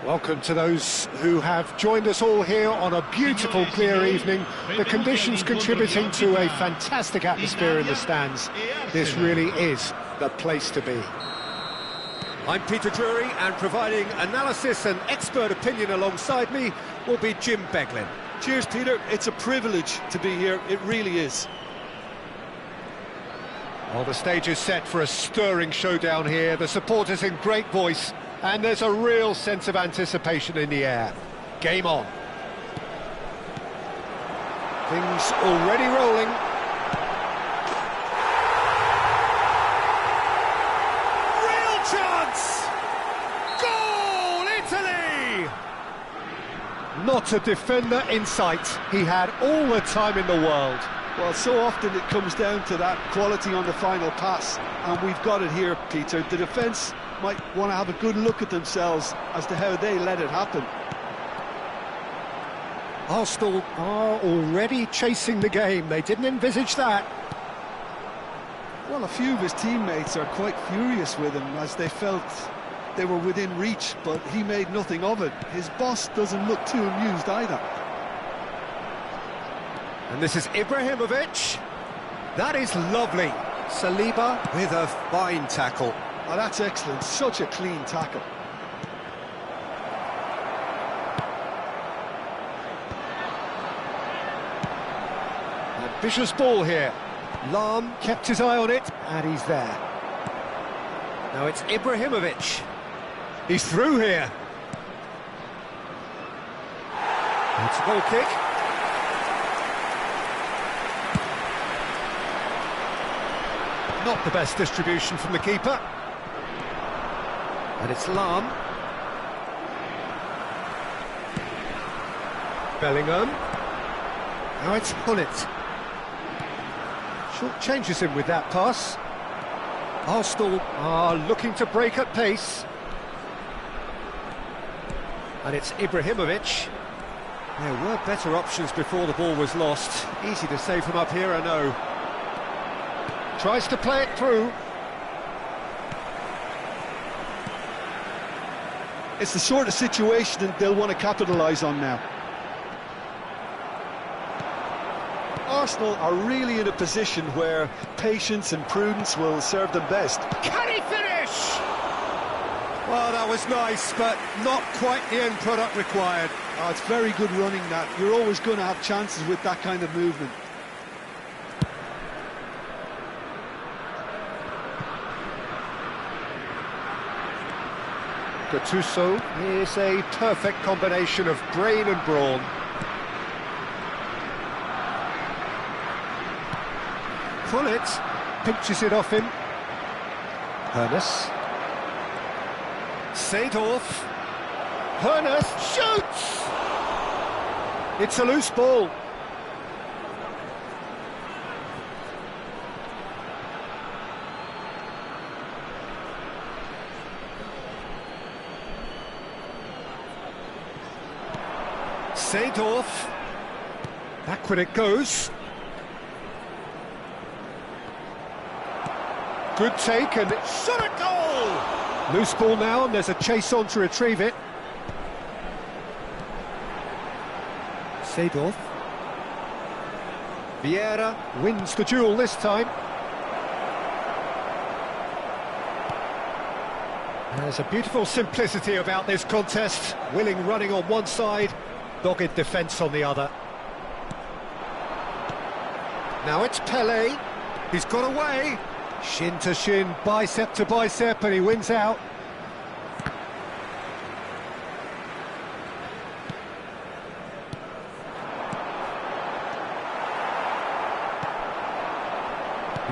Welcome to those who have joined us all here on a beautiful, clear evening. The conditions contributing to a fantastic atmosphere in the stands. This really is the place to be. I'm Peter Drury, and providing analysis and expert opinion alongside me will be Jim Beglin. Cheers, Peter. It's a privilege to be here. It really is. Well, the stage is set for a stirring showdown here. The supporters in great voice, and there's a real sense of anticipation in the air. Game on. Things already rolling. Real chance! Goal, Italy! Not a defender in sight. He had all the time in the world. Well, so often it comes down to that quality on the final pass, and we've got it here, Peter. The defence might want to have a good look at themselves as to how they let it happen. Arsenal are already chasing the game. They didn't envisage that. Well, a few of his teammates are quite furious with him as they felt they were within reach, but he made nothing of it. His boss doesn't look too amused either. And this is Ibrahimovic. That is lovely. Saliba with a fine tackle. Oh, that's excellent. Such a clean tackle. Ambitious ball here. Lahm kept his eye on it, and he's there. Now it's Ibrahimovic. He's through here. It's a goal kick. Not the best distribution from the keeper. And it's Lahm. Bellingham. Now it's Gullit. Short changes him with that pass. Arsenal are looking to break at pace. And it's Ibrahimovic. There were better options before the ball was lost. Easy to save from up here, I know. Tries to play it through. It's the sort of situation that they'll want to capitalise on now. Arsenal are really in a position where patience and prudence will serve them best. Can he finish? Well, that was nice, but not quite the end product required. Oh, it's very good running, that. You're always going to have chances with that kind of movement. Gattuso is a perfect combination of brain and brawn. Gullit pinches it off him. Hoeneß. Seedorf. Hoeneß shoots! It's a loose ball. Seedorf. Backward it goes. Good take, and it's shot a goal! Loose ball now, and there's a chase on to retrieve it. Seedorf. Vieira wins the duel this time. There's a beautiful simplicity about this contest. Willing running on one side, dogged defence on the other. Now it's Pelé. He's got away. Shin to shin, bicep to bicep, and he wins out.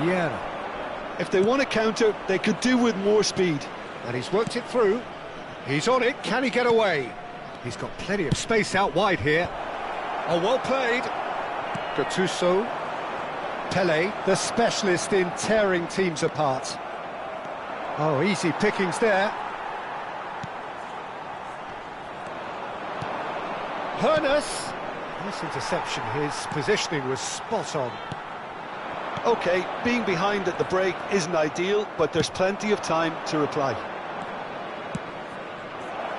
Vieira. If they want to counter, they could do with more speed. And he's worked it through. He's on it. Can he get away? He's got plenty of space out wide here. Oh, well played. Gattuso. Pele, the specialist in tearing teams apart. Oh, easy pickings there. Hoeneß. Nice interception. His positioning was spot on. OK, being behind at the break isn't ideal, but there's plenty of time to reply.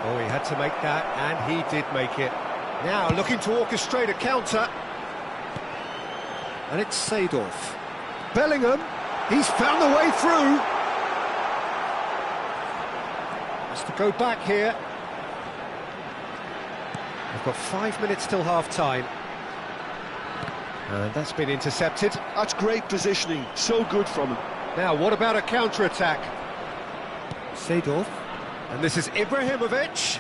Oh, he had to make that, and he did make it. Now looking to orchestrate a counter. And it's Seedorf. Bellingham, he's found the way through. Has to go back here. We've got 5 minutes till half-time. And that's been intercepted. That's great positioning, so good from him. Now, what about a counter-attack? Seedorf. And this is Ibrahimovic.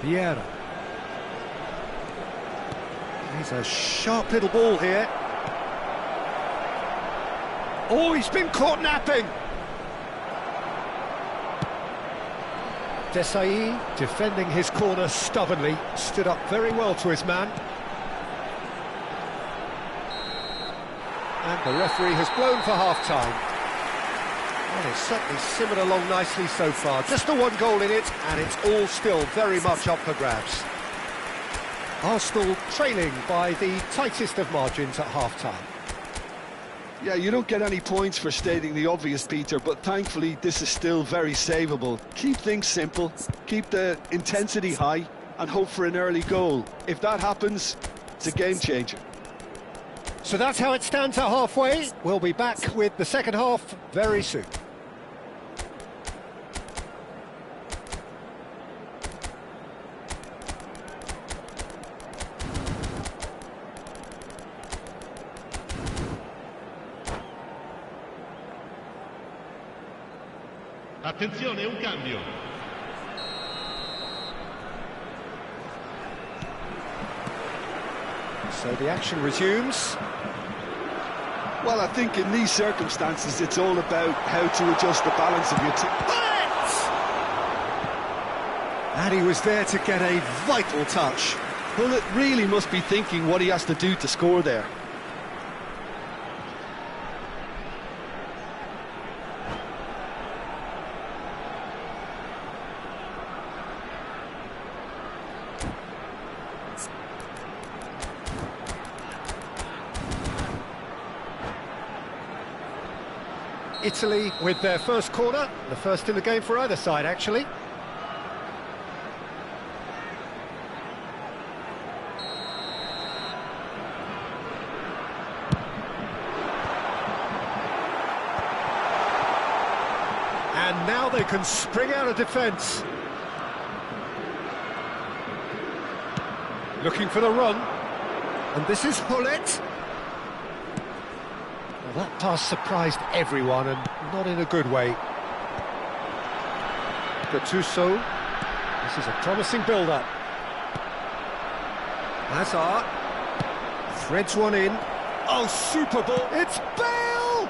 Vieira. He's a sharp little ball here. Oh, he's been caught napping. Desailly defending his corner stubbornly, stood up very well to his man. And the referee has blown for half-time. Well, it's certainly simmered along nicely so far. Just the one goal in it, and it's all still very much up for grabs. Arsenal trailing by the tightest of margins at half-time. Yeah, you don't get any points for stating the obvious, Peter, but thankfully this is still very savable. Keep things simple, keep the intensity high, and hope for an early goal. If that happens, it's a game-changer. So that's how it stands at halfway. We'll be back with the second half very soon. Attenzione, un cambio. So the action resumes. Well, I think in these circumstances it's all about how to adjust the balance of your team. And he was there to get a vital touch. Hullet really must be thinking what he has to do to score there. Italy with their first corner, the first in the game for either side, actually. And now they can spring out of defence. Looking for the run. And this is Hullet. Well, that pass surprised everyone, and not in a good way. Gattuso. This is a promising build-up. Hazard. Threads one in. Oh, super ball. It's Bale!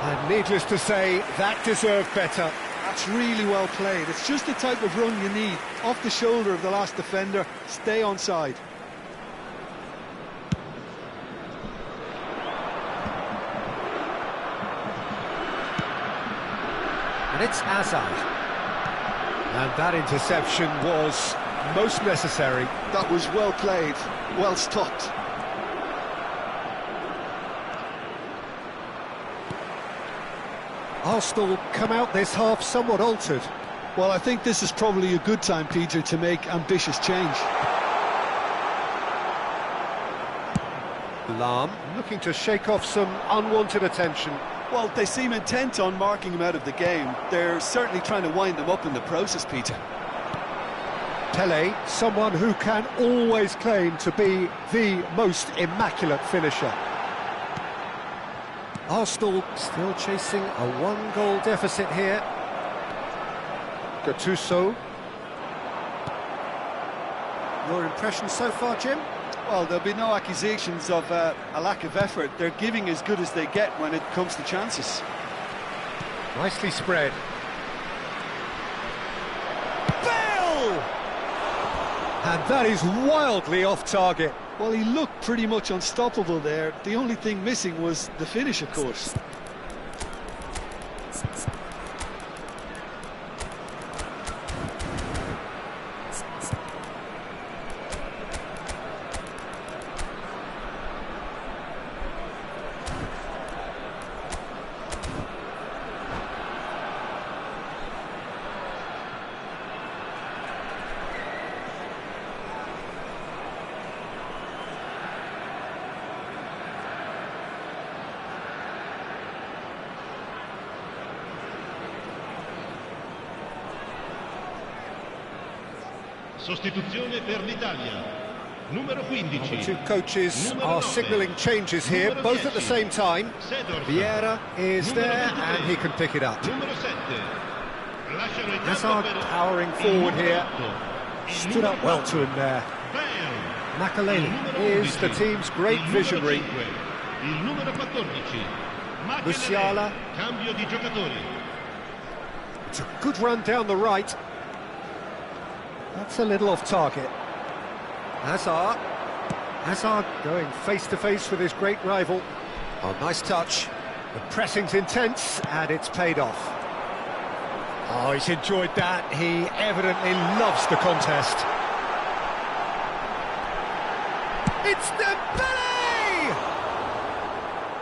And needless to say, that deserved better. That's really well played. It's just the type of run you need. Off the shoulder of the last defender, stay onside. And it's Hazard. And that interception was most necessary. That was well played, well stopped. Arsenal come out this half somewhat altered. Well, I think this is probably a good time, Peter, to make ambitious change. Lahm looking to shake off some unwanted attention. Well, they seem intent on marking him out of the game. They're certainly trying to wind him up in the process, Peter. Pele, someone who can always claim to be the most immaculate finisher. Arsenal still chasing a one-goal deficit here. Gattuso. Your impression so far, Jim? Well, there'll be no accusations of a lack of effort. They're giving as good as they get when it comes to chances. Nicely spread. Bale! And that is wildly off target. Well, he looked pretty much unstoppable there. The only thing missing was the finish, of course. Sostituzione per l'Italia. Numero 15. The two coaches Numero are 9. signalling changes here, Numero both at the 10. same time. Seedorf. Vieira is Numero there 23. and he can pick it up. Numero 7. Lasciano il campo Hazard per powering il forward numero here. 8. Il Stood up numero well 4. to him there. Bale. Makaleli Il numero is 11. the team's great Il numero visionary. 5. Il numero 14. Makelele. Musiala. Cambio di giocatori. It's a good run down the right. That's a little off target. Hazard. Hazard going face-to-face with his great rival. Oh, nice touch. The pressing's intense, and it's paid off. Oh, he's enjoyed that. He evidently loves the contest. It's Dembele!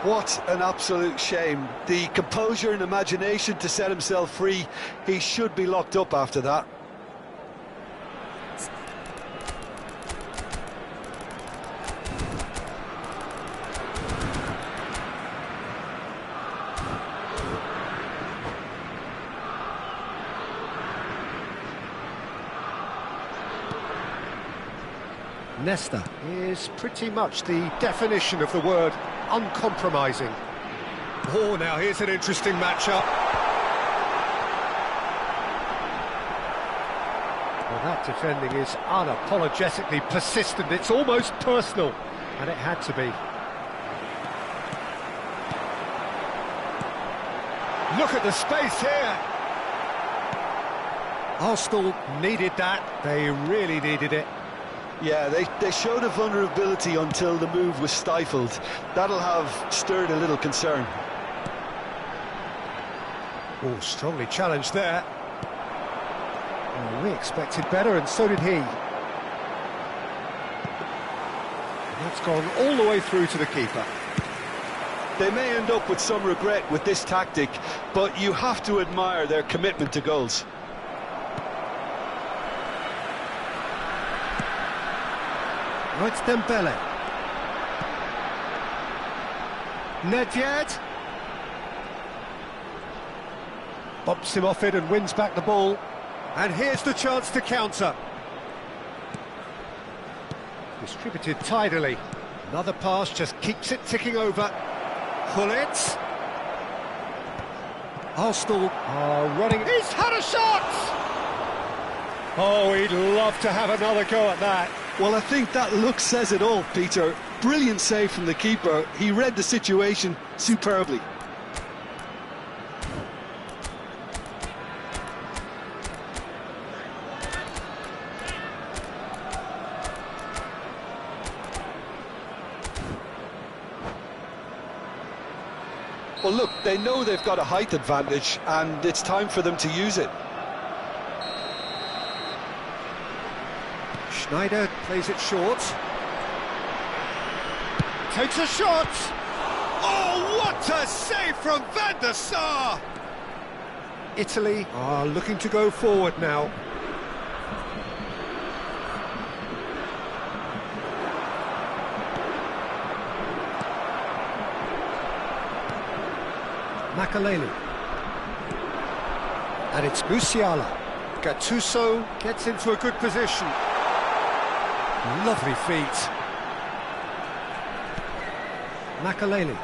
What an absolute shame. The composure and imagination to set himself free. He should be locked up after that. Nesta is pretty much the definition of the word uncompromising. Oh, now here's an interesting matchup. Well, that defending is unapologetically persistent. It's almost personal, and it had to be. Look at the space here. Arsenal needed that. They really needed it. Yeah, they showed a vulnerability until the move was stifled. That'll have stirred a little concern. Oh, strongly challenged there. Well, we expected better, and so did he. And that's gone all the way through to the keeper. They may end up with some regret with this tactic, but you have to admire their commitment to goals. Now it's Dembele. Nedved. Bumps him off it and wins back the ball. And here's the chance to counter. Distributed tidily. Another pass just keeps it ticking over. Gullit. Arsenal are running. He's had a shot! Oh, he'd love to have another go at that. Well, I think that look says it all, Peter. Brilliant save from the keeper. He read the situation superbly. Well, look, they know they've got a height advantage, and it's time for them to use it. Schneider plays it short. Takes a shot! Oh, what a save from Van der Sar! Italy are looking to go forward now. Makaleli. And it's Musiala. Gattuso gets into a good position. Lovely feet. Makaleli.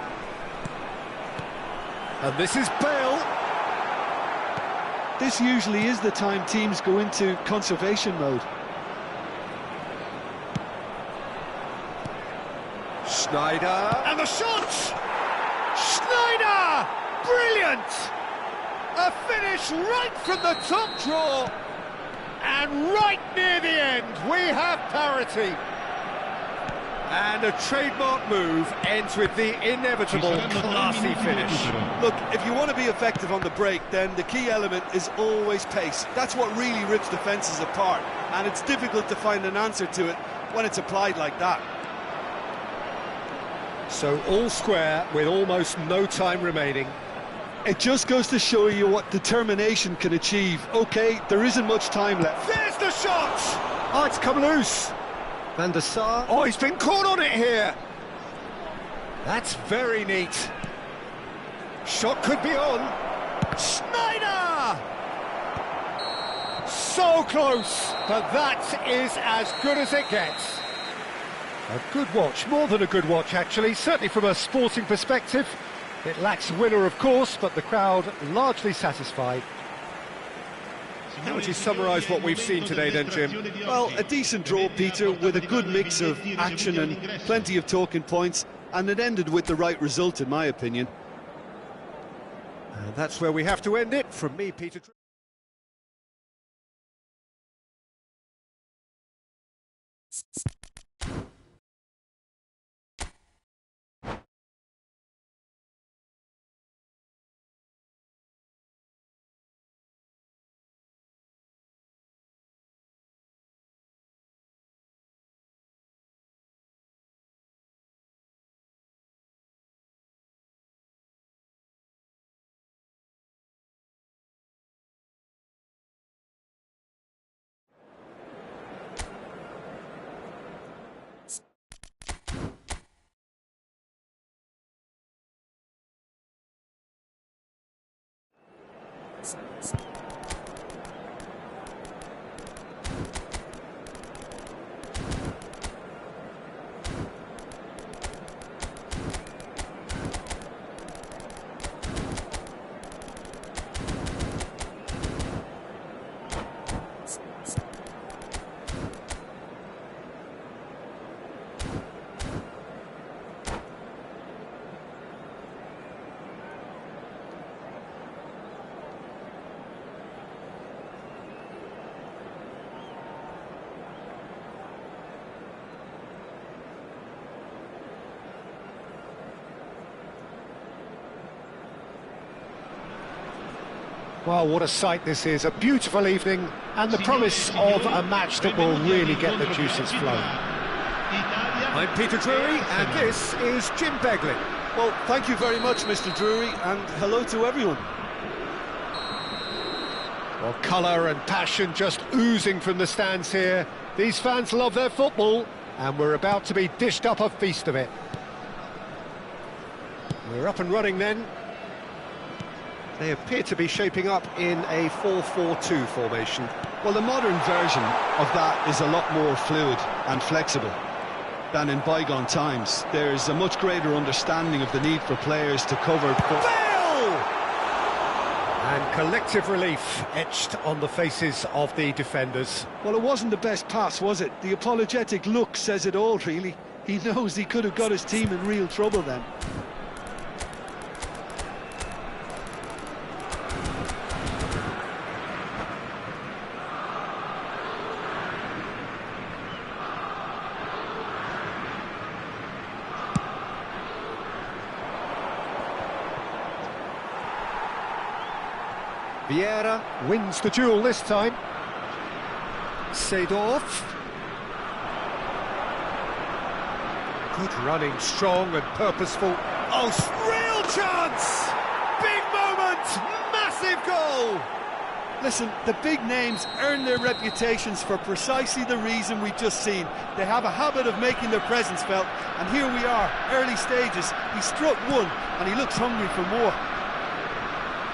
And this is Bale. This usually is the time teams go into conservation mode. Schneider, and the shot! Schneider! Brilliant! A finish right from the top draw, and right near the end, we have parity. And a trademark move ends with the inevitable classy finish. Look, if you want to be effective on the break, then the key element is always pace. That's what really rips defences apart, and it's difficult to find an answer to it when it's applied like that. So all square with almost no time remaining. It just goes to show you what determination can achieve. OK, there isn't much time left. There's the shot! Oh, it's come loose. Van der Sar. Oh, he's been caught on it here. That's very neat. Shot could be on. Schneider! So close, but that is as good as it gets. A good watch, more than a good watch actually, certainly from a sporting perspective. It lacks winner, of course, but the crowd largely satisfied. How would you summarise what we've seen today then, Jim? Well, a decent draw, Peter, with a good mix of action and plenty of talking points, and it ended with the right result, in my opinion. And that's where we have to end it. From me, Peter. Well, what a sight this is, a beautiful evening, and the promise of a match that will really get the juices flowing. I'm Peter Drury, and this is Jim Beglin. Well, thank you very much, Mr. Drury, and hello to everyone. Well, colour and passion just oozing from the stands here. These fans love their football, and we're about to be dished up a feast of it. We're up and running then. They appear to be shaping up in a 4-4-2 formation. Well, the modern version of that is a lot more fluid and flexible than in bygone times. There's a much greater understanding of the need for players to cover... Bale! And collective relief etched on the faces of the defenders. Well, it wasn't the best pass, was it? The apologetic look says it all, really. He knows he could have got his team in real trouble then. Vieira wins the duel this time. Seedorf. Good running, strong and purposeful. Oh, real chance! Big moment! Massive goal! Listen, the big names earn their reputations for precisely the reason we've just seen. They have a habit of making their presence felt, and here we are, early stages. He struck one, and he looks hungry for more.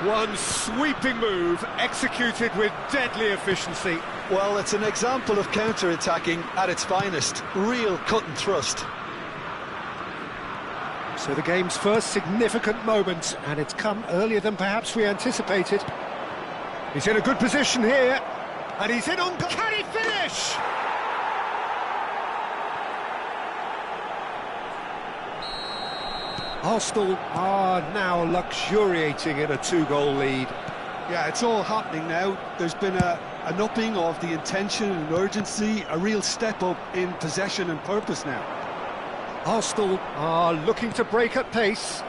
One sweeping move, executed with deadly efficiency. Well, it's an example of counter-attacking at its finest. Real cut and thrust. So the game's first significant moment, and it's come earlier than perhaps we anticipated. He's in a good position here, and he's in on... Can he finish? Arsenal are now luxuriating in a 2-goal lead. Yeah, it's all happening now. There's been an upping of the intention and urgency, a real step up in possession and purpose now. Arsenal are looking to break at pace.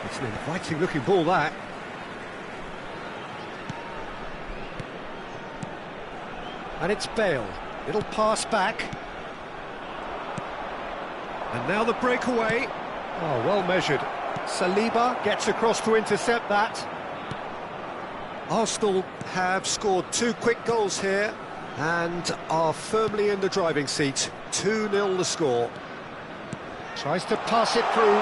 It's an inviting looking ball, that. And it's Bale. It'll pass back. And now the breakaway. Oh, well measured. Saliba gets across to intercept that. Arsenal have scored 2 quick goals here and are firmly in the driving seat. 2-0 the score. Tries to pass it through.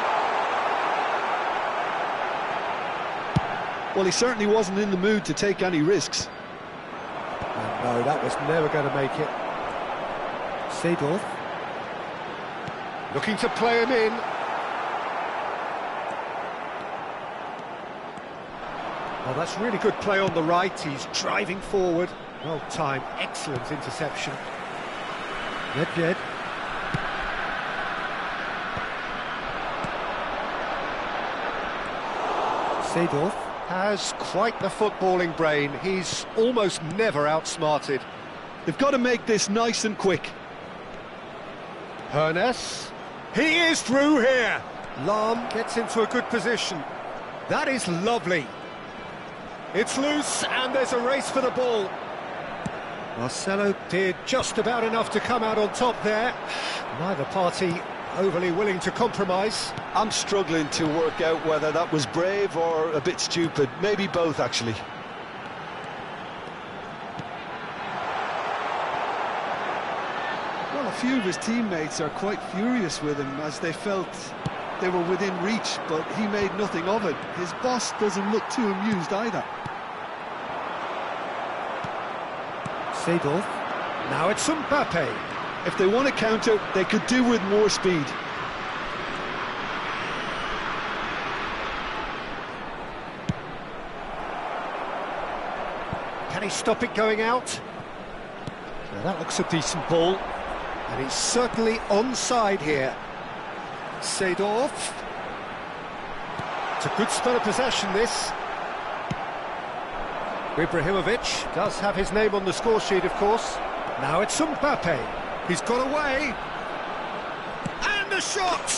Well, he certainly wasn't in the mood to take any risks. And no, that was never going to make it. Seedorf. Looking to play him in. Oh, that's really good play on the right. He's driving forward. Well timed, excellent interception. Nedved. Seedorf has quite the footballing brain. He's almost never outsmarted. They've got to make this nice and quick. Hoeneß. He is through here. Lahm gets into a good position. That is lovely. It's loose, and there's a race for the ball. Marcelo did just about enough to come out on top there. Neither party overly willing to compromise. I'm struggling to work out whether that was brave or a bit stupid. Maybe both, actually. Well, a few of his teammates are quite furious with him as they felt they were within reach, but he made nothing of it. His boss doesn't look too amused either. Seedorf. Now it's Mbappe. If they want to counter, they could do with more speed. Can he stop it going out? Now that looks a decent ball. And he's certainly onside here. Seedorf. It's a good spell of possession, this. Ibrahimovic does have his name on the score sheet, of course. Now it's Mbappe. He's got away. And the shot!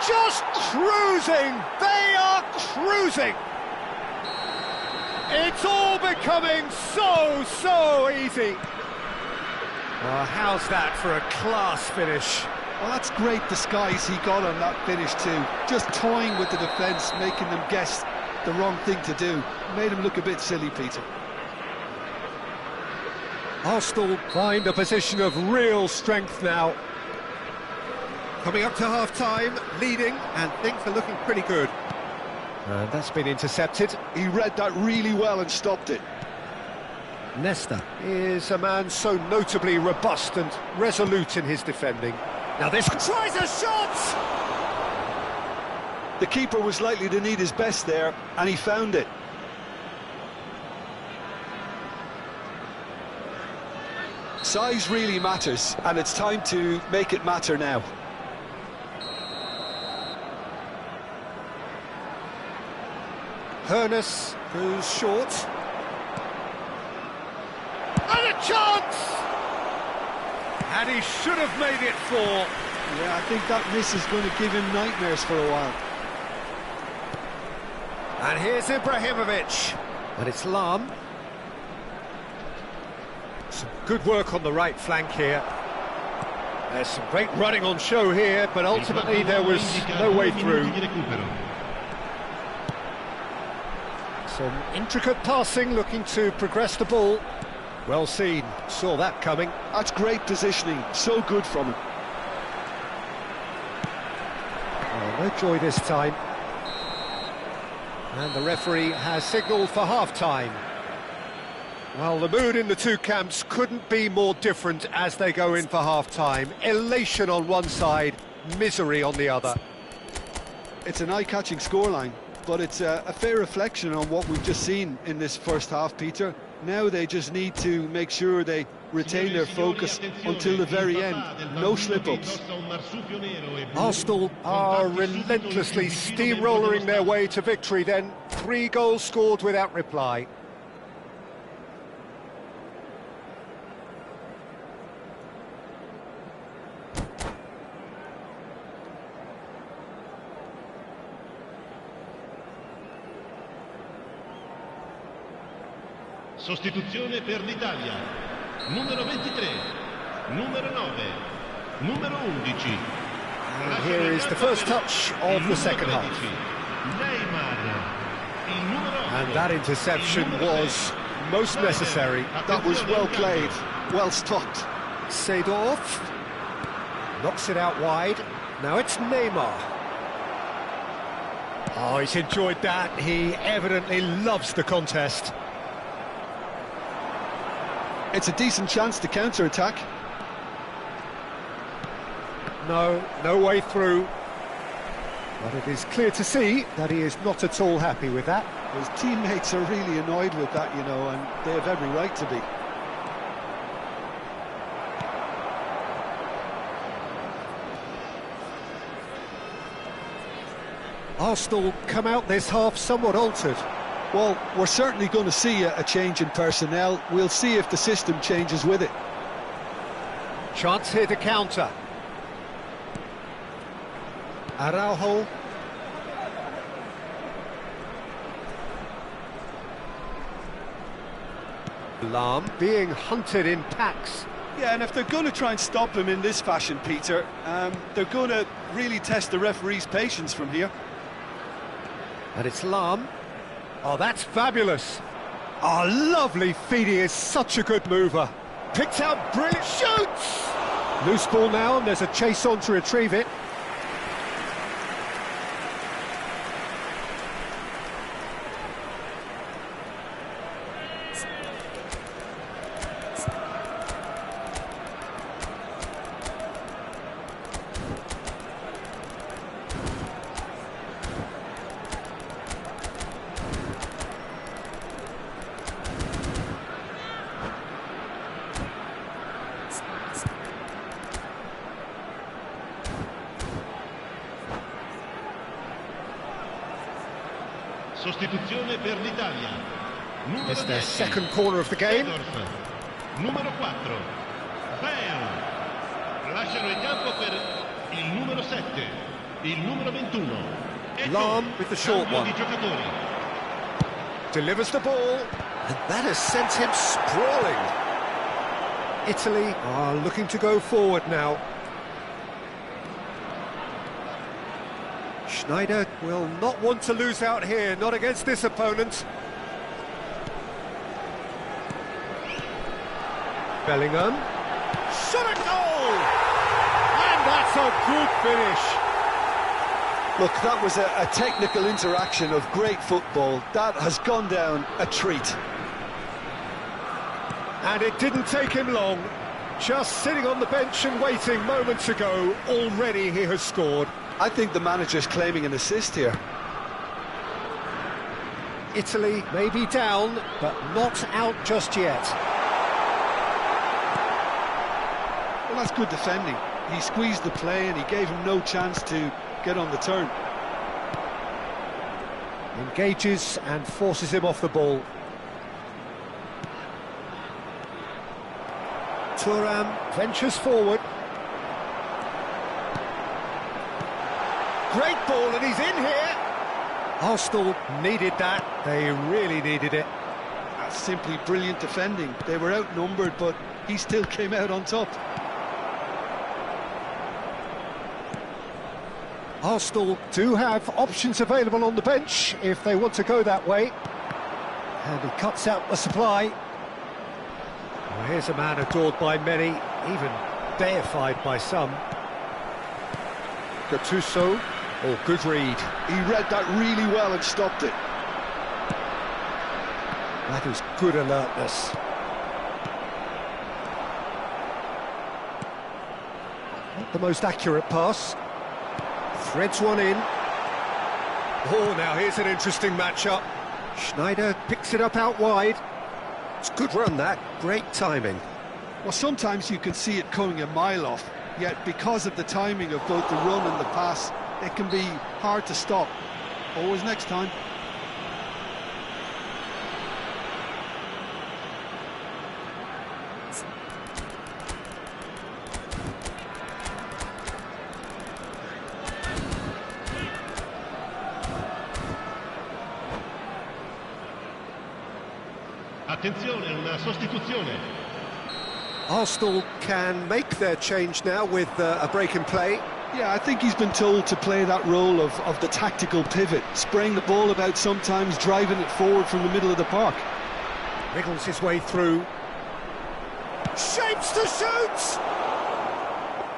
Just cruising! They are cruising! It's all becoming so easy. How's that for a class finish? Well, that's great disguise he got on that finish too. Just toying with the defence, making them guess the wrong thing to do. Made him look a bit silly, Peter. Arsenal find a position of real strength now. Coming up to half-time, leading, and things are looking pretty good. And that's been intercepted. He read that really well and stopped it. Nesta is a man so notably robust and resolute in his defending. Now this tries a shot! The keeper was likely to need his best there, and he found it. Size really matters, and it's time to make it matter now. Hoeneß goes short. And a chance! And he should have made it 4. Yeah, I think that miss is going to give him nightmares for a while. And here's Ibrahimovic. And it's Lahm. Some good work on the right flank here. There's some great running on show here, but ultimately there was no way through. Some intricate passing, looking to progress the ball. Well seen, saw that coming. That's great positioning, so good from him. Oh, no joy this time. And the referee has signalled for half-time. Well, the mood in the two camps couldn't be more different as they go in for half-time. Elation on one side, misery on the other. It's an eye-catching scoreline, but it's a fair reflection on what we've just seen in this first half, Peter. Now they just need to make sure they retain their focus until the very end. No slip-ups. Arsenal are relentlessly steamrollering their way to victory then. 3 goals scored without reply. Sostituzione per l'Italia. Numero 23, numero 9, numero 11. And here is the first touch of the second half. And that interception was most necessary. That was well played, well stopped. Seedorf knocks it out wide. Now it's Neymar. Oh, he's enjoyed that. He evidently loves the contest. It's a decent chance to counter-attack. No way through. But it is clear to see that he is not at all happy with that. His teammates are really annoyed with that, you know, and they have every right to be. Arsenal come out this half somewhat altered. Well, we're certainly going to see a change in personnel. We'll see if the system changes with it. Chance here to counter. Araujo. Lahm being hunted in packs. Yeah, and if they're going to try and stop him in this fashion, Peter, they're going to really test the referee's patience from here. And it's Lahm. Oh, that's fabulous. Oh, lovely feed. He is such a good mover. Picks out brilliant, shoots! Loose ball now, and there's a chase on to retrieve it. Sostituzione per l'Italia. It's their second corner of the game. Numero 4. Bale. Lasciano il campo per il numero 7, il numero 21. Lahm with the short one. Delivers the ball, and that has sent him sprawling. Italy are looking to go forward now. Schneider will not want to lose out here, not against this opponent. Bellingham. Shot a goal! And that's a good finish. Look, that was a technical interaction of great football. That has gone down a treat. And it didn't take him long. Just sitting on the bench and waiting moments ago, already he has scored. I think the manager's claiming an assist here. Italy may be down, but not out just yet. Well, that's good defending. He squeezed the play and he gave him no chance to get on the turn. Engages and forces him off the ball. Thuram ventures forward. Great ball, and he's in here. Arsenal needed that. They really needed it. That's simply brilliant defending. They were outnumbered, but he still came out on top. Arsenal do have options available on the bench if they want to go that way. And he cuts out the supply. Well, here's a man adored by many, even deified by some. Gattuso. Oh, good read. He read that really well and stopped it. That is good alertness. Not the most accurate pass. Threads one in. Oh, now here's an interesting matchup. Schneider picks it up out wide. It's a good run, that. Great timing. Well, sometimes you can see it coming a mile off, yet because of the timing of both the run and the pass, it can be hard to stop. Always next time. Attenzione, una sostituzione. Arsenal can make their change now with a break in play. Yeah, I think he's been told to play that role of the tactical pivot, spraying the ball about sometimes, driving it forward from the middle of the park. Wriggles his way through. Shapes to shoot!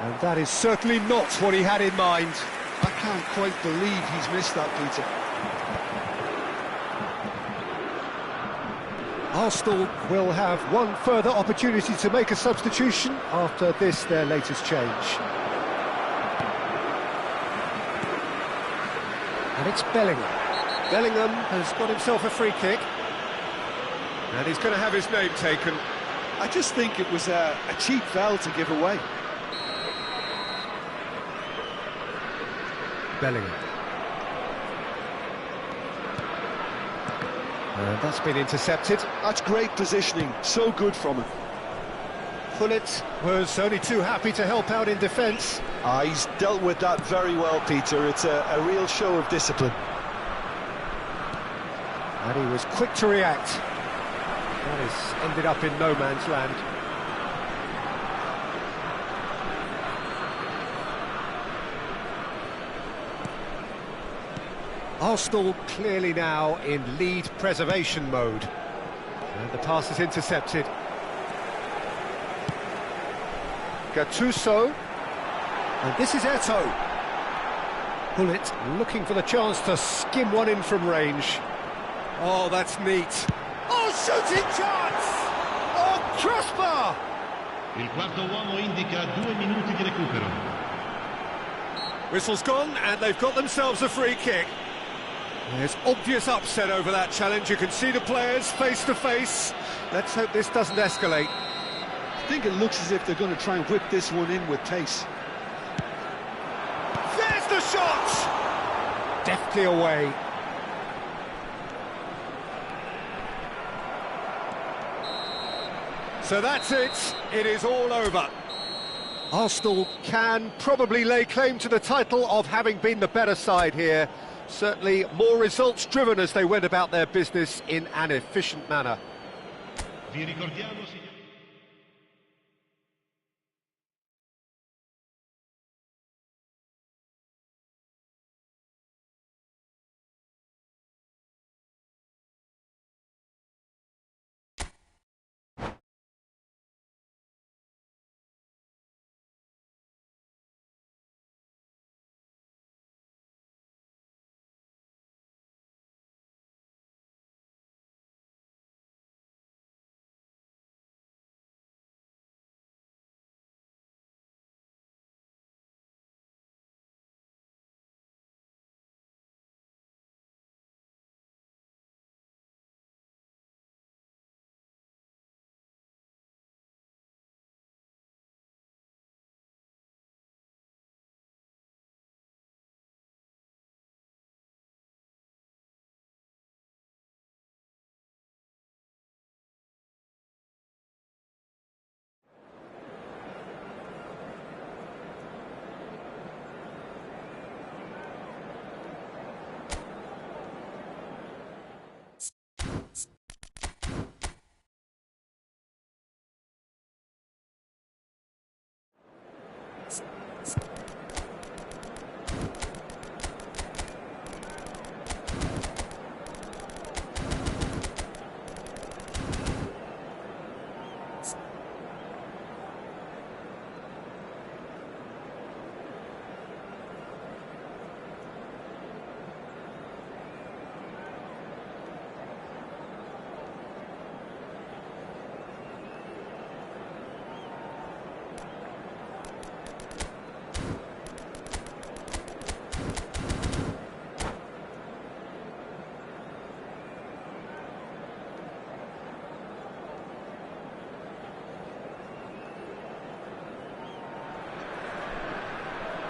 And that is certainly not what he had in mind. I can't quite believe he's missed that, Peter. Arsenal will have one further opportunity to make a substitution after this, their latest change. And it's Bellingham. Bellingham has got himself a free kick. And he's going to have his name taken. I just think it was a cheap foul to give away. Bellingham. And that's been intercepted. That's great positioning, so good from him. Gullit was only too happy to help out in defence. He's dealt with that very well, Peter. It's a real show of discipline. And he was quick to react. That has ended up in no man's land. Arsenal clearly now in lead preservation mode. And the pass is intercepted. Gattuso. And this is Eto'o. Gullit looking for the chance to skim one in from range. Oh, that's neat. Oh, shooting chance! Oh, crossbar! Il quarto uomo indica 2 minuti di recupero. Whistle's gone, and they've got themselves a free kick. There's obvious upset over that challenge. You can see the players face to face. Let's hope this doesn't escalate. I think it looks as if they're going to try and whip this one in with pace. There's the shot! Deftly away. So that's it. It is all over. Arsenal can probably lay claim to the title of having been the better side here. Certainly more results driven as they went about their business in an efficient manner. Vi ricordiamo,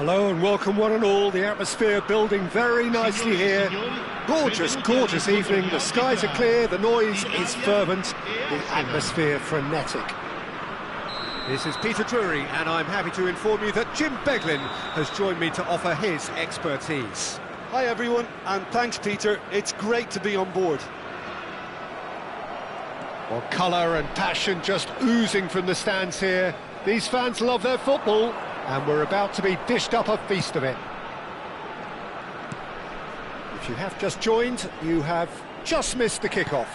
Hello and welcome one and all. The atmosphere building very nicely here. Gorgeous, gorgeous evening. The skies are clear, the noise is fervent, the atmosphere frenetic. This is Peter Drury, and I'm happy to inform you that Jim Beglin has joined me to offer his expertise. Hi everyone, and thanks Peter, it's great to be on board. Well, colour and passion just oozing from the stands here. These fans love their football, and we're about to be dished up a feast of it. If you have just joined, you have just missed the kick-off.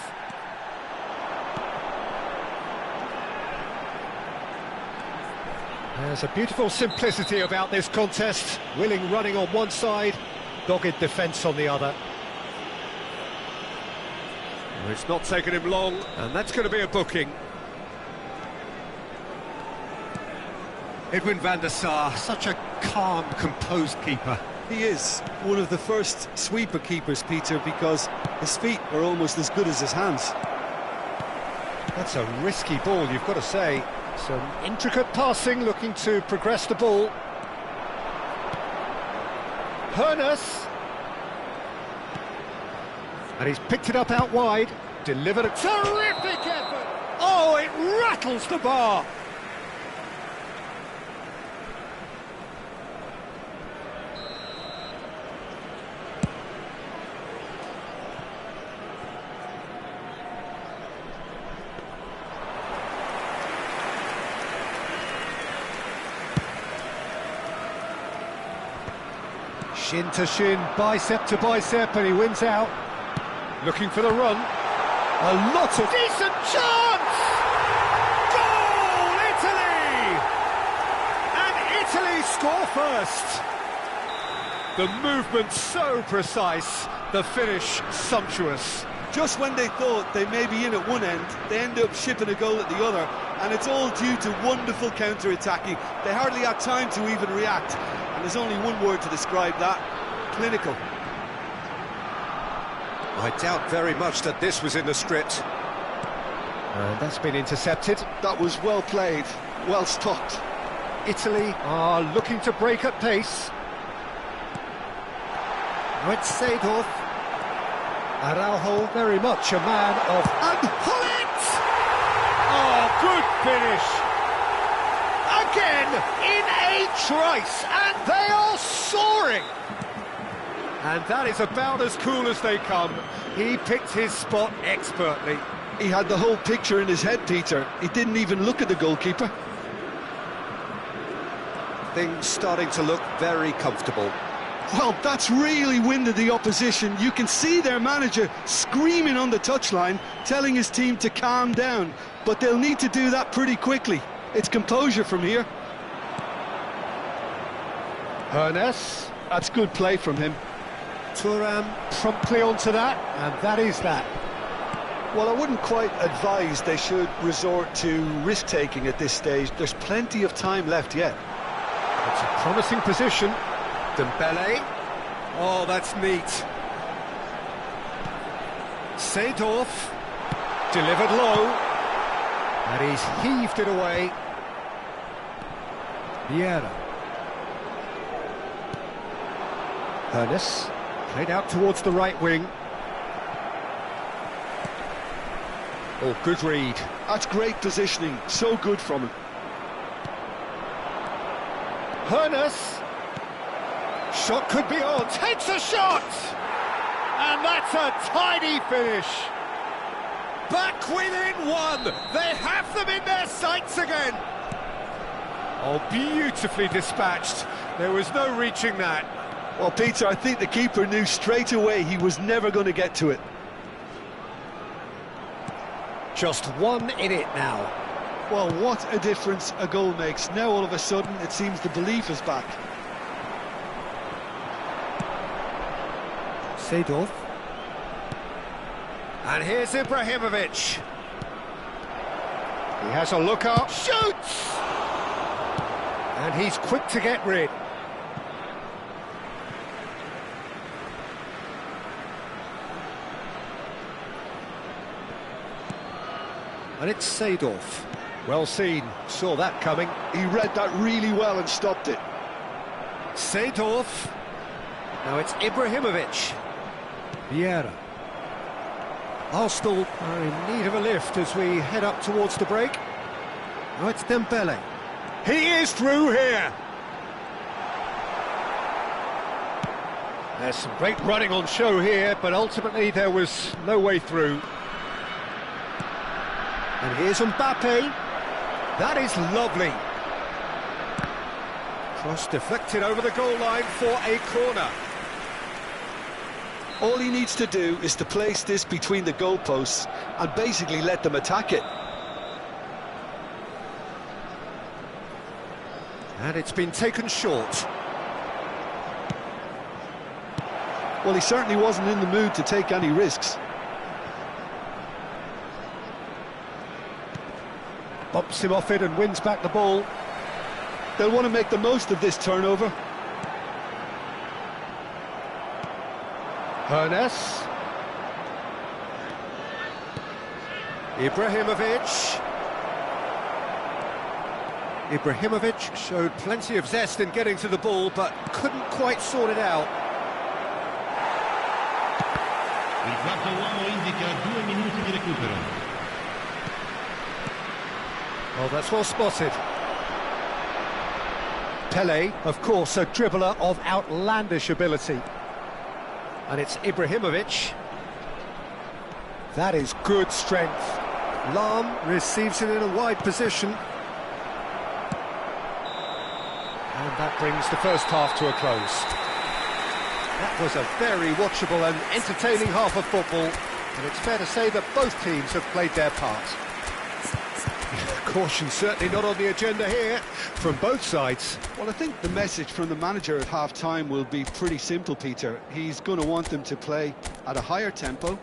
There's a beautiful simplicity about this contest. Willing running on one side, dogged defence on the other. Well, it's not taken him long, and that's going to be a booking. Edwin van der Sar, such a calm, composed keeper. He is one of the first sweeper keepers, Peter, because his feet are almost as good as his hands. That's a risky ball, you've got to say. Some intricate passing, looking to progress the ball. Hoeneß. And he's picked it up out wide. Delivered a terrific effort. Oh, it rattles the bar. Shin to shin, bicep to bicep, and he wins out. Looking for the run. A lot of... Decent chance! Goal, Italy! And Italy score first. The movement so precise, the finish sumptuous. Just when they thought they may be in at one end, they end up shipping a goal at the other, and it's all due to wonderful counter-attacking. They hardly had time to even react, and there's only one word to describe that: clinical. I doubt very much that this was in the script. And that's been intercepted. That was well played, well stopped. Italy are looking to break at pace. Now it's Seedorf. Araujo, very much a man of... And Hullet! Oh, good finish! Again, in a trice, and they are soaring! And that is about as cool as they come. He picked his spot expertly. He had the whole picture in his head, Peter. He didn't even look at the goalkeeper. Things starting to look very comfortable. Well, that's really winded the opposition. You can see their manager screaming on the touchline, telling his team to calm down. But they'll need to do that pretty quickly. It's composure from here. Hoeneß. That's good play from him. Thuram promptly onto that, and that is that. Well, I wouldn't quite advise they should resort to risk-taking at this stage. There's plenty of time left yet. It's a promising position. Dembele. Oh, that's neat. Seedorf. Delivered low. And he's heaved it away. Vieira. Hoeneß. Played out towards the right wing. Oh, good read. That's great positioning. So good from him. Hoeneß. Shot could be on. Takes a shot! And that's a tidy finish. Back within one. They have them in their sights again. Oh, beautifully dispatched. There was no reaching that. Well, Peter, I think the keeper knew straight away he was never going to get to it. Just one in it now. Well, what a difference a goal makes. Now, all of a sudden, it seems the belief is back. Seedorf. And here's Ibrahimovic. He has a look up. Shoots! And he's quick to get rid. And it's Seedorf. Well seen, saw that coming. He read that really well and stopped it. Seedorf. Now it's Ibrahimovic. Vieira. Arsenal are in need of a lift as we head up towards the break. Now it's Dembele. He is through here. There's some great running on show here, but ultimately there was no way through. And here's Mbappe. That is lovely. Cross deflected over the goal line for a corner. All he needs to do is to place this between the goalposts and basically let them attack it. And it's been taken short. Well, he certainly wasn't in the mood to take any risks. Bumps him off it and wins back the ball. They'll want to make the most of this turnover. Hernes. Ibrahimovic. Ibrahimovic showed plenty of zest in getting to the ball, but couldn't quite sort it out. Il quarto uomo indica 2 minuti di recupero. Well, that's well spotted. Pele, of course, a dribbler of outlandish ability. And it's Ibrahimovic. That is good strength. Lahm receives it in a wide position. And that brings the first half to a close. That was a very watchable and entertaining half of football, and it's fair to say that both teams have played their part. Caution certainly not on the agenda here from both sides. Well, I think the message from the manager at half-time will be pretty simple, Peter. He's going to want them to play at a higher tempo,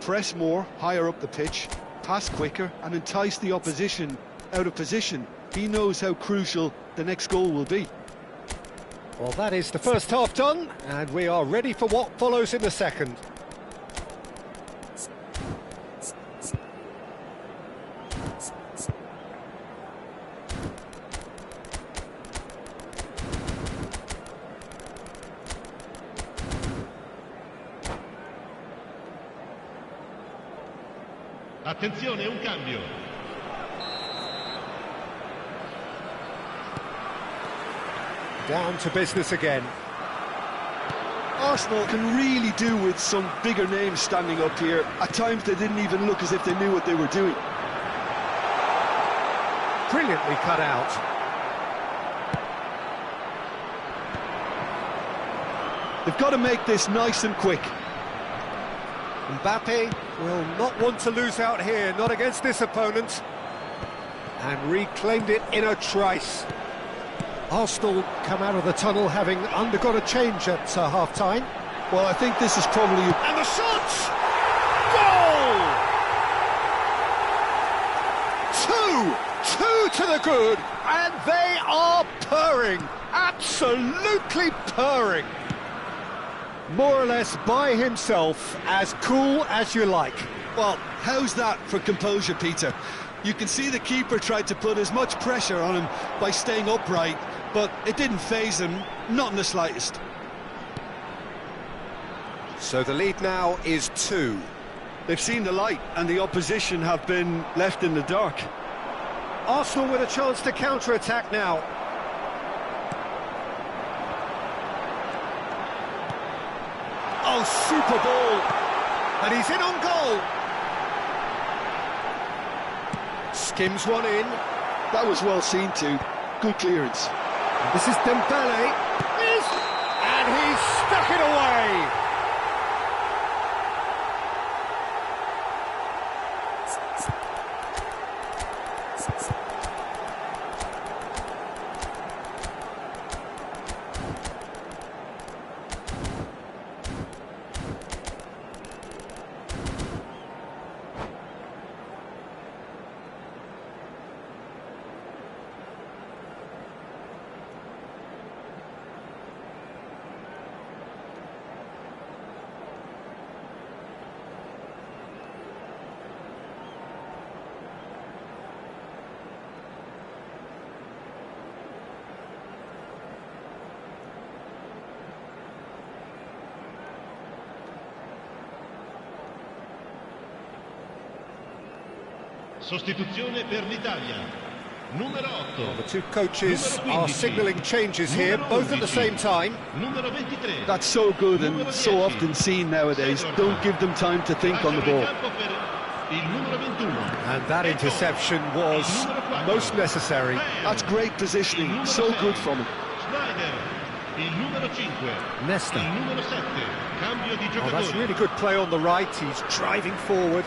press more, higher up the pitch, pass quicker, and entice the opposition out of position. He knows how crucial the next goal will be. Well, that is the first half done, and we are ready for what follows in the second. Attenzione, un cambio. Down to business again. Arsenal can really do with some bigger names standing up here. At times they didn't even look as if they knew what they were doing. Brilliantly cut out. They've got to make this nice and quick. Mbappe will not want to lose out here, not against this opponent. And reclaimed it in a trice. Arsenal come out of the tunnel having undergone a change at half-time. Well, I think this is probably... And the shot! Goal! Two to the good, and they are purring, absolutely purring. More or less by himself, as cool as you like. Well, how's that for composure, Peter? You can see the keeper tried to put as much pressure on him by staying upright, but it didn't faze him, not in the slightest. So the lead now is 2. They've seen the light, and the opposition have been left in the dark. Arsenal with a chance to counter-attack now. Oh, super ball! And he's in on goal! Skims one in. That was well seen too. Good clearance. This is Dembele. And he's stuck it away! Sostituzione per l'Italia. Numero 8. The two coaches are signalling changes here, both at the same time. Numero 23. That's so good and so often seen nowadays. Don't give them time to think on the ball. Il numero 21. And that interception was most necessary. That's great positioning, so good from him. Schneider. Il numero 5. Nesta. Il numero 7. Cambio di Oh, giocatore. that's really good play on the right. He's driving forward.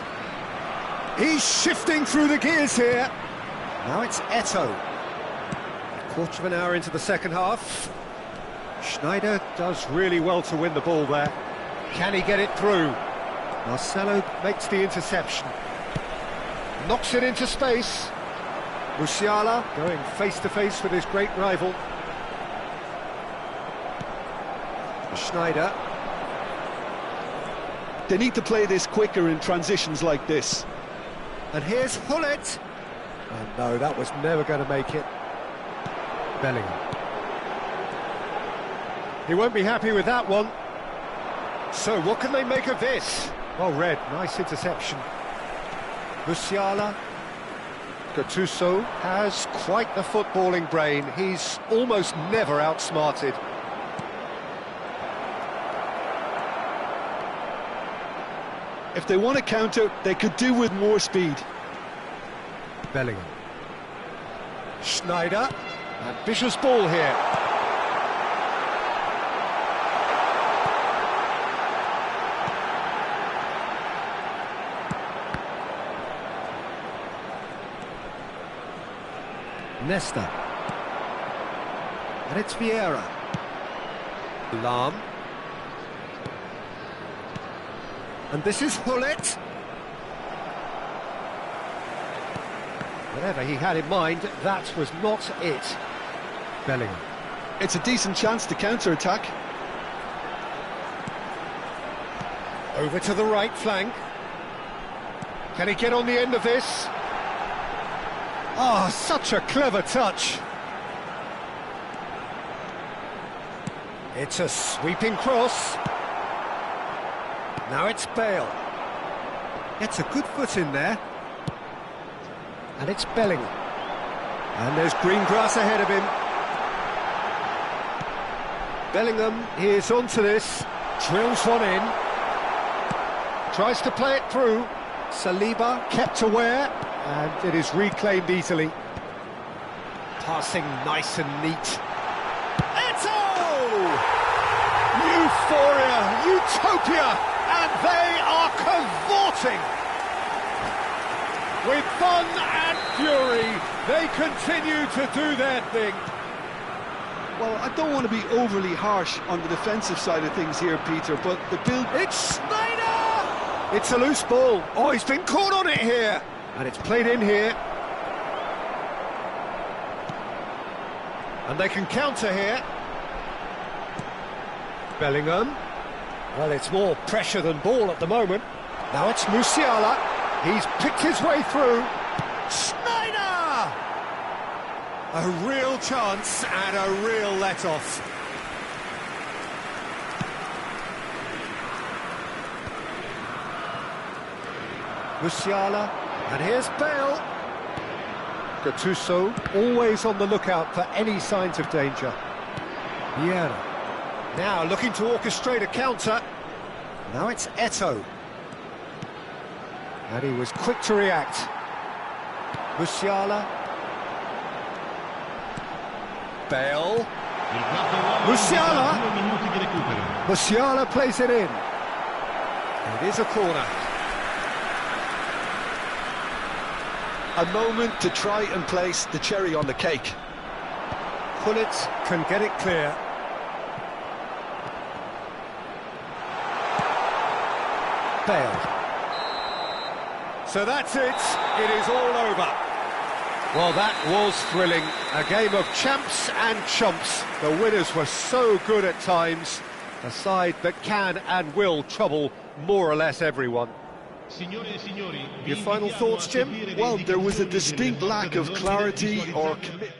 He's shifting through the gears here. Now it's Eto'o. Quarter of an hour into the second half. Schneider does really well to win the ball there. Can he get it through? Marcelo makes the interception. Knocks it into space. Musiala going face-to-face with his great rival. Schneider. They need to play this quicker in transitions like this. And here's Hullet. And no, that was never going to make it. Bellingham. He won't be happy with that one. So what can they make of this? Well read, nice interception. Musiala. Gattuso has quite the footballing brain. He's almost never outsmarted. If they want to counter, they could do with more speed. Bellingham. Schneider. Ambitious ball here. Nesta. And it's Vieira. Lahm. And this is Hullet. Whatever he had in mind, that was not it. Bellingham. It's a decent chance to counter-attack. Over to the right flank. Can he get on the end of this? Ah, such a clever touch. It's a sweeping cross. Now it's Bale. Gets a good foot in there. And it's Bellingham. And there's green grass ahead of him. Bellingham is onto this. Drills one in. Tries to play it through. Saliba kept aware. And it is reclaimed easily. Passing nice and neat. Eto'o! Euphoria, utopia, and they are cavorting. With fun and fury, they continue to do their thing. Well, I don't want to be overly harsh on the defensive side of things here, Peter, but the build... It's Schneider! It's a loose ball. Oh, he's been caught on it here. And it's played in here. And they can counter here. Bellingham. Well, it's more pressure than ball at the moment. Now it's Musiala. He's picked his way through. Schneider! A real chance and a real let-off. Musiala. And here's Bale. Gattuso, always on the lookout for any signs of danger. Vieira. Now looking to orchestrate a counter. Now it's Eto'o. And he was quick to react. Musiala. Bale. Musiala. Musiala plays it in. It is a corner. A moment to try and place the cherry on the cake. Hullet can get it clear. Bale. So that's it. It is all over. Well, that was thrilling. A game of champs and chumps. The winners were so good at times. A side that can and will trouble more or less everyone. Your final thoughts, Jim? Well, there was a distinct lack of clarity or commitment.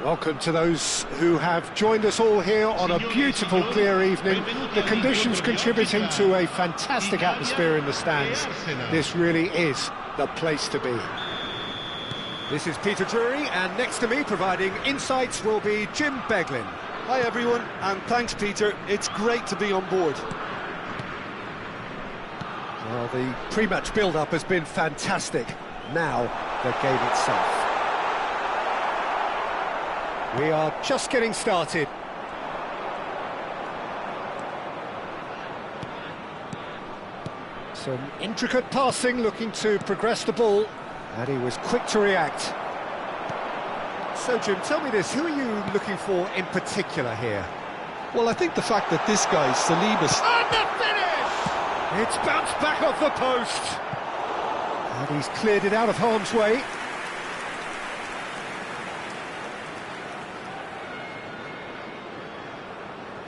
Welcome to those who have joined us all here on a beautiful, clear evening. The conditions contributing to a fantastic atmosphere in the stands. This really is the place to be. This is Peter Drury, and next to me providing insights will be Jim Beglin. Hi everyone, and thanks Peter, it's great to be on board. Well, the pre-match build-up has been fantastic. Now, the game itself. We are just getting started. Some intricate passing, looking to progress the ball, and he was quick to react. So, Jim, tell me this, who are you looking for in particular here? Well, I think the fact that this guy, Saliba... And the finish! It's bounced back off the post. And he's cleared it out of harm's way.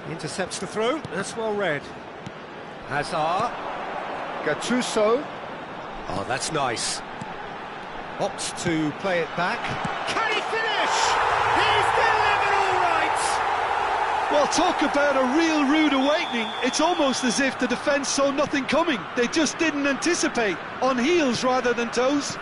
Intercepts the throw, that's well read. Hazard, Gattuso. Oh, that's nice. Opts to play it back. Can he finish? He's delivered all right! Well, talk about a real rude awakening. It's almost as if the defence saw nothing coming. They just didn't anticipate, on heels rather than toes.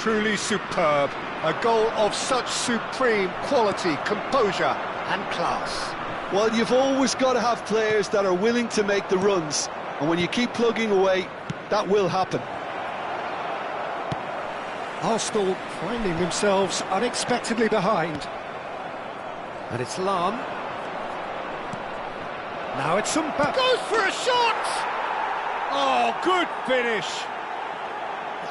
Truly superb. A goal of such supreme quality, composure and class. Well, you've always got to have players that are willing to make the runs, and when you keep plugging away, that will happen. Arsenal finding themselves unexpectedly behind. And it's Lahm. Now it's Mbappe. Goes for a shot! Oh, good finish.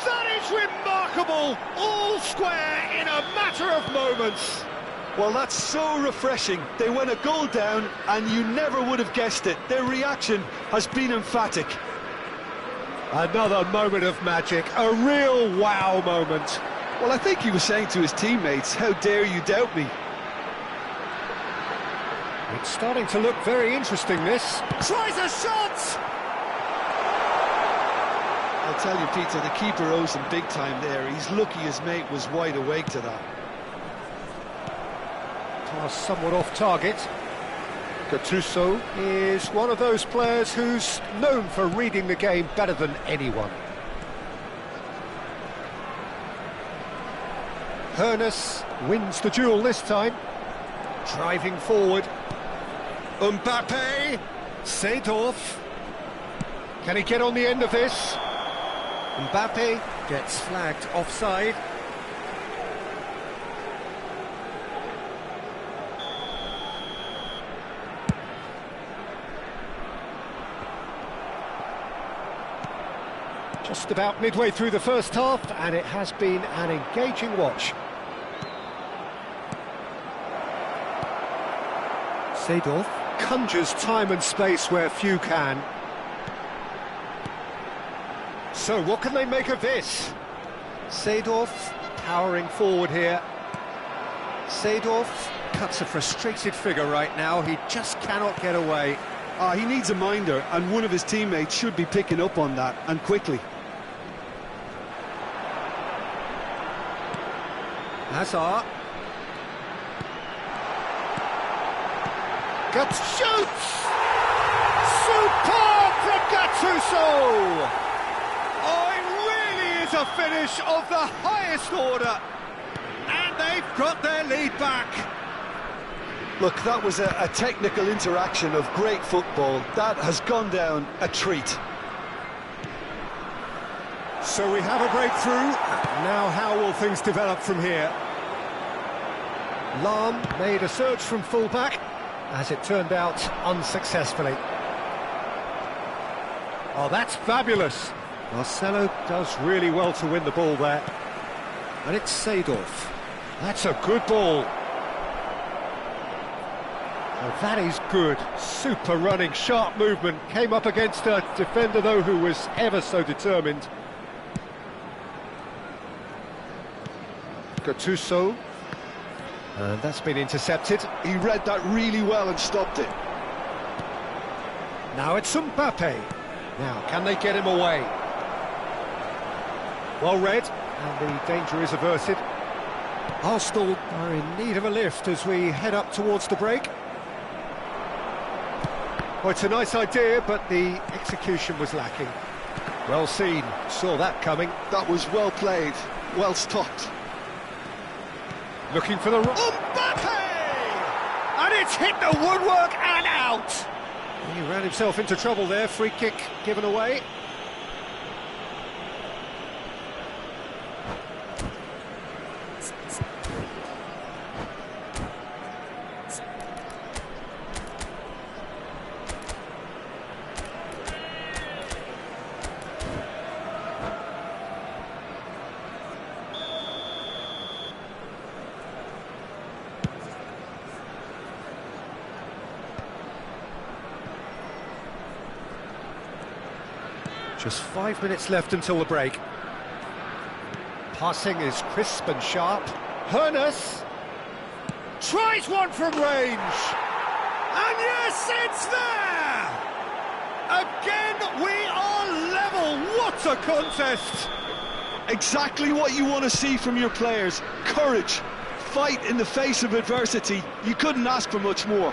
That is remarkable. All square in a matter of moments. Well, that's so refreshing. They went a goal down, and you never would have guessed it. Their reaction has been emphatic. Another moment of magic, a real wow moment. Well, I think he was saying to his teammates, how dare you doubt me? It's starting to look very interesting, this. Tries a shot! I'll tell you, Peter, the keeper owes him big time there. He's lucky his mate was wide awake to that. Pass somewhat off target. Gattuso is one of those players who's known for reading the game better than anyone. Hoeneß wins the duel this time. Driving forward. Mbappe. Seedorf. Can he get on the end of this? Mbappe gets flagged offside. Just about midway through the first half, and it has been an engaging watch. Seedorf conjures time and space where few can. So what can they make of this? Seedorf powering forward here. Seedorf cuts a frustrated figure right now. He just cannot get away. He needs a minder, and one of his teammates should be picking up on that, and quickly. Hazard. Shoots! Superb from Gattuso! Oh, it really is a finish of the highest order. And they've got their lead back. Look, that was a technical interaction of great football. That has gone down a treat. So we have a breakthrough. Now how will things develop from here? Lahm made a surge from full-back, as it turned out unsuccessfully. Oh, that's fabulous. Marcelo does really well to win the ball there. And it's Seedorf. That's a good ball. Oh, that is good. Super running, sharp movement. Came up against a defender, though, who was ever so determined. Gattuso. And that's been intercepted. He read that really well and stopped it. Now it's Mbappe. Now, can they get him away? Well read, and the danger is averted. Arsenal are in need of a lift as we head up towards the break. Well, it's a nice idea, but the execution was lacking. Well seen, saw that coming. That was well played, well stopped. Looking for the... Mbappe! And it's hit the woodwork and out! He ran himself into trouble there, free kick given away. Just 5 minutes left until the break. Passing is crisp and sharp. Hoeneß tries one from range. And yes, it's there! Again, we are level. What a contest! Exactly what you want to see from your players. Courage, fight in the face of adversity. You couldn't ask for much more.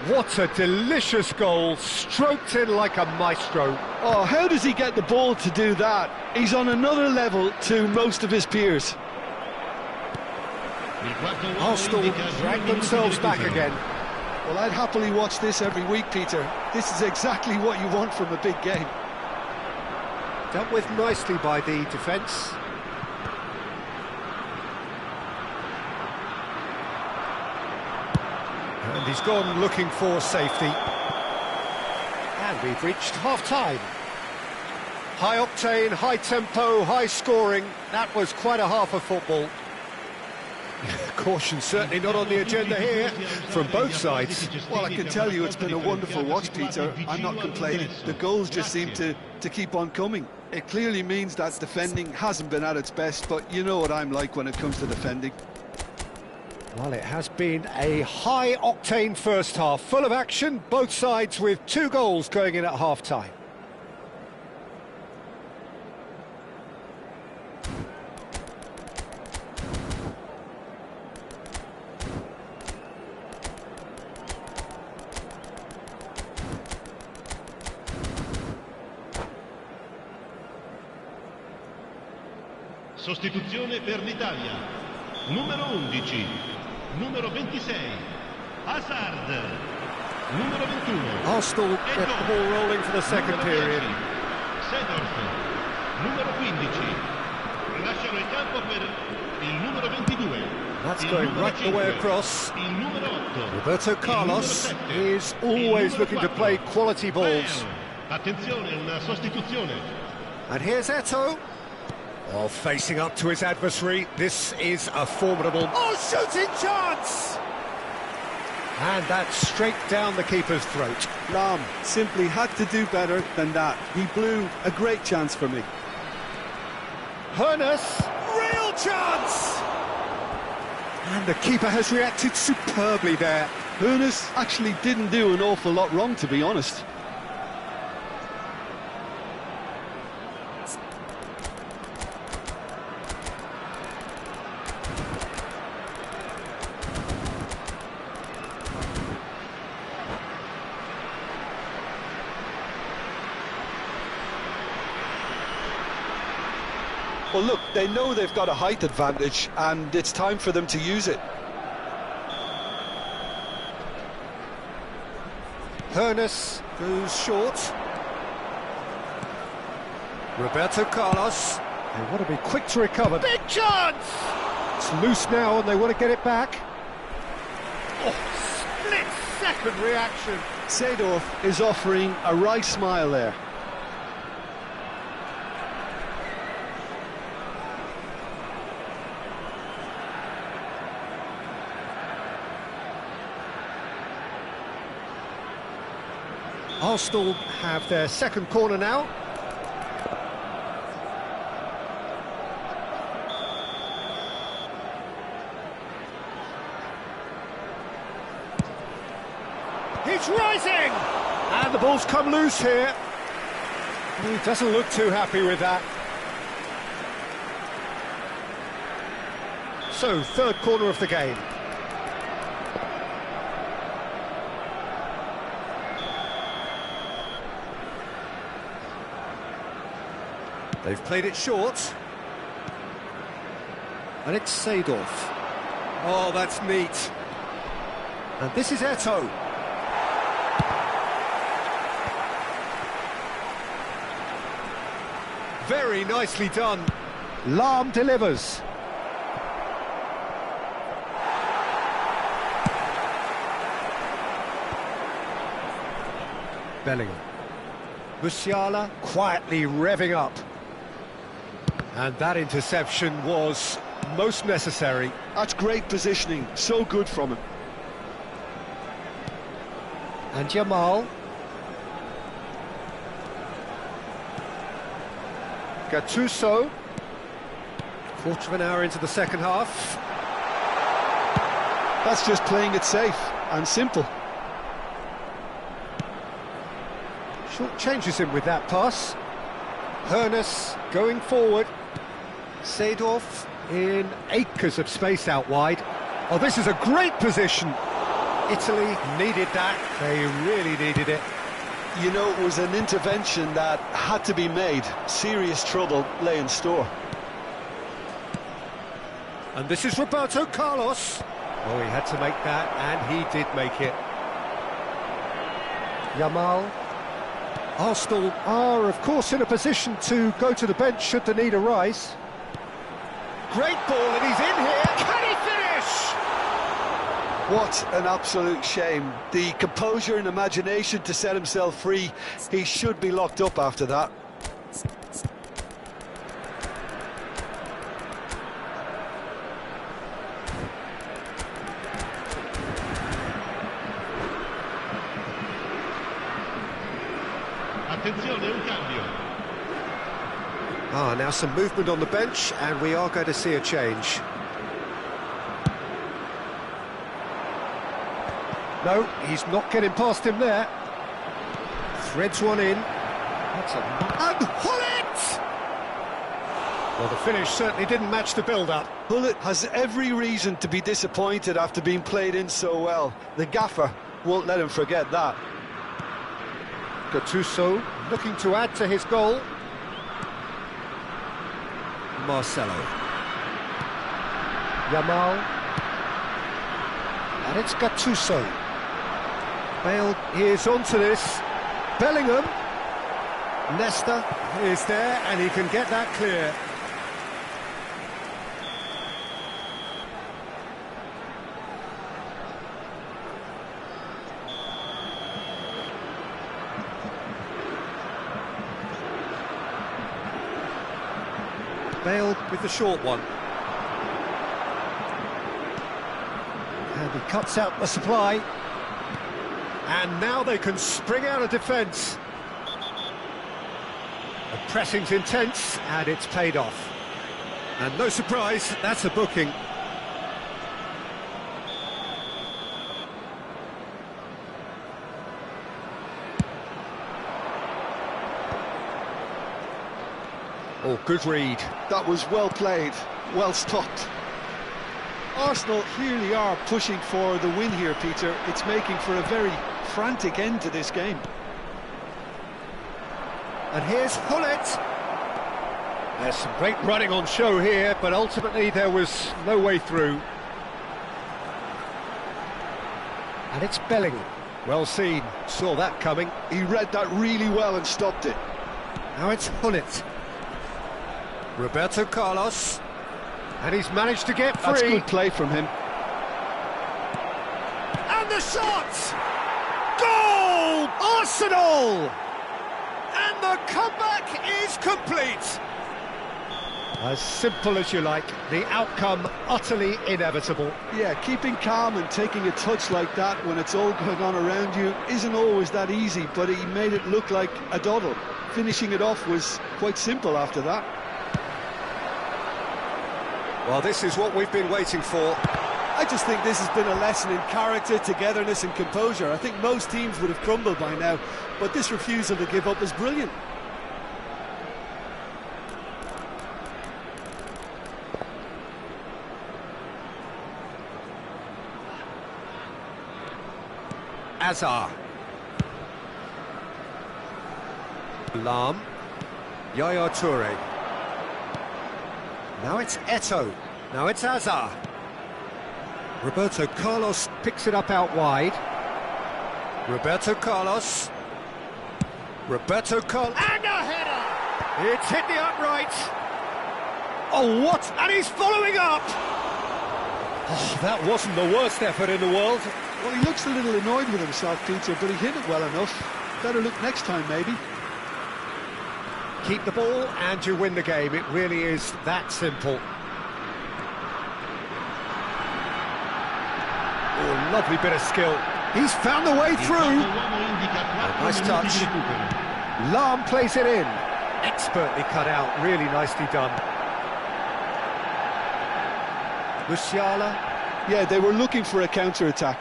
What a delicious goal, stroked in like a maestro. Oh, how does he get the ball to do that? He's on another level to most of his peers. Arsenal drag themselves back again. Well, I'd happily watch this every week, Peter. This is exactly what you want from a big game. Dealt with nicely by the defence. And he's gone looking for safety. And we've reached half-time. High octane, high tempo, high scoring. That was quite a half of football. Caution certainly not on the agenda here from both sides. Well, I can tell you it's been a wonderful watch, Peter. I'm not complaining. The goals just seem to keep on coming. It clearly means that defending hasn't been at its best, but you know what I'm like when it comes to defending. Well, it has been a high-octane first half, full of action, both sides with 2 goals going in at half-time. Sostituzione per l'Italia. Numero 11, numero 26, Hazard, numero 21. Arsenal get the ball rolling for the second period. Seedorf, numero 15. Lasciano il campo per il numero 22. That's going right the way across. Il numero 8. Roberto Carlos is always looking to play quality balls. Attenzione, una sostituzione. And here's Eto'o. Oh, facing up to his adversary. This is a formidable... Oh, shooting chance! And that's straight down the keeper's throat. Lahm simply had to do better than that. He blew a great chance for me. Hoeneß, real chance! And the keeper has reacted superbly there. Hoeneß actually didn't do an awful lot wrong, to be honest. Well, look, they know they've got a height advantage, and it's time for them to use it. Hoeneß goes short. Roberto Carlos. They want to be quick to recover. Big chance! It's loose now, and they want to get it back. Oh, split-second reaction. Seedorf is offering a right smile there. Arsenal have their second corner now. He's rising! And the ball's come loose here. He doesn't look too happy with that. So, third corner of the game. They've played it short. And it's Seedorf. Oh, that's neat. And this is Eto'o. Very nicely done. Lahm delivers. Bellingham. Musiala quietly revving up. And that interception was most necessary. That's great positioning, so good from him. And Yamal. Gattuso. Quarter of an hour into the second half. That's just playing it safe and simple. Short changes him with that pass. Hoeneß going forward. Seedorf in acres of space out wide. Oh, this is a great position. Italy needed that. They really needed it. You know, it was an intervention that had to be made. Serious trouble lay in store. And this is Roberto Carlos. Oh, he had to make that, and he did make it. Yamal. Arsenal are, of course, in a position to go to the bench should the need arise. Great ball, and he's in here. Can he finish? What an absolute shame. The composure and imagination to set himself free. He should be locked up after that. Attenzione, un cambio. Now some movement on the bench, and we are going to see a change. No, he's not getting past him there. Threads one in. That's and Hullet! Well, the finish certainly didn't match the build-up. Hullet has every reason to be disappointed after being played in so well. The gaffer won't let him forget that. Gattuso looking to add to his goal. Marcelo. Yamal. And it's Gattuso. Bale is onto this. Bellingham. Nesta is there, and he can get that clear. Bale with the short one. And he cuts out the supply. And now they can spring out of defence. The pressing's intense, and it's paid off. And no surprise, that's a booking. Oh, good read. That was well played, well stopped. Arsenal clearly are pushing for the win here, Peter. It's making for a very frantic end to this game. And here's Hullet. There's some great running on show here, but ultimately there was no way through. And it's Bellingham. Well seen, saw that coming. He read that really well and stopped it. Now it's Hullet. Roberto Carlos. And he's managed to get free. That's good play from him. And the shot! Goal! Arsenal! And the comeback is complete. As simple as you like, the outcome utterly inevitable. Yeah, keeping calm and taking a touch like that when it's all going on around you isn't always that easy, but he made it look like a doddle. Finishing it off was quite simple after that. Well, this is what we've been waiting for. I just think this has been a lesson in character, togetherness and composure. I think most teams would have crumbled by now, but this refusal to give up is brilliant. Azar. Lahm. Yaya Toure. Now it's Eto'o. Now it's Azar. Roberto Carlos picks it up out wide. Roberto Carlos. Roberto Carlos. And a header! It's hit the upright. Oh, what? And he's following up. Oh, that wasn't the worst effort in the world. Well, he looks a little annoyed with himself, Peter, but he hit it well enough. Better look next time, maybe. Keep the ball and you win the game. It really is that simple. Oh, lovely bit of skill. He's found the way through. Nice touch. Lahm plays it in. Expertly cut out. Really nicely done. Musiala. Yeah, they were looking for a counter-attack.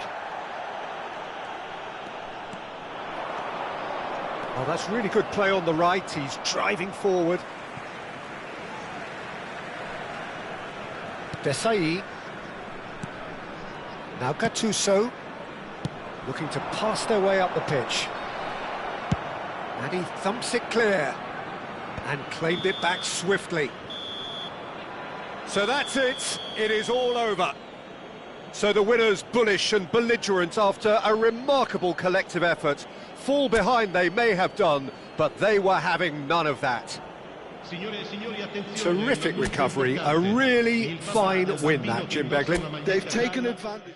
Oh, that's really good play on the right. He's driving forward. Desai. Now Gattuso. Looking to pass their way up the pitch. And he thumps it clear. And claimed it back swiftly. So that's it. It is all over. So the winners, bullish and belligerent after a remarkable collective effort. Fall behind they may have done, but they were having none of that. Terrific recovery, a really fine win that, Jim Beglin. They've taken advantage.